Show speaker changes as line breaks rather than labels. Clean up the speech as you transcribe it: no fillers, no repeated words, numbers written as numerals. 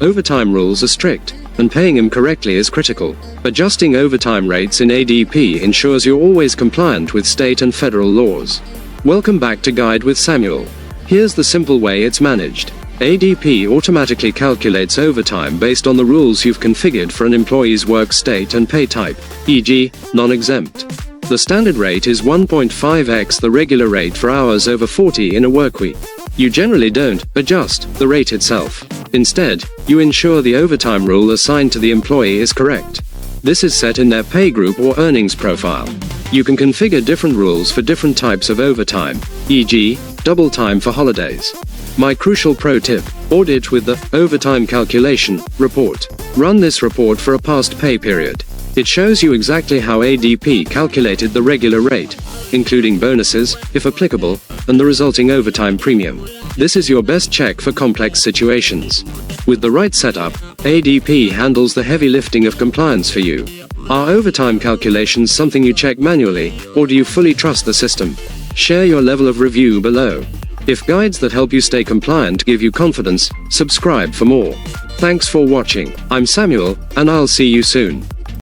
Overtime rules are strict, and paying them correctly is critical. Adjusting overtime rates in ADP ensures you're always compliant with state and federal laws. Welcome back to Guide with Samuel. Here's the simple way it's managed. ADP automatically calculates overtime based on the rules you've configured for an employee's work state and pay type, e.g., non-exempt. The standard rate is 1.5x the regular rate for hours over 40 in a workweek. You generally don't adjust the rate itself. Instead, you ensure the overtime rule assigned to the employee is correct. This is set in their pay group or earnings profile. You can configure different rules for different types of overtime, e.g., double time for holidays. My crucial pro tip: audit with the Overtime Calculation report. Run this report for a past pay period. It shows you exactly how ADP calculated the regular rate, including bonuses, if applicable, and the resulting overtime premium. This is your best check for complex situations. With the right setup, ADP handles the heavy lifting of compliance for you. Are overtime calculations something you check manually, or do you fully trust the system? Share your level of review below. If guides that help you stay compliant give you confidence, subscribe for more. Thanks for watching. I'm Samuel, and I'll see you soon.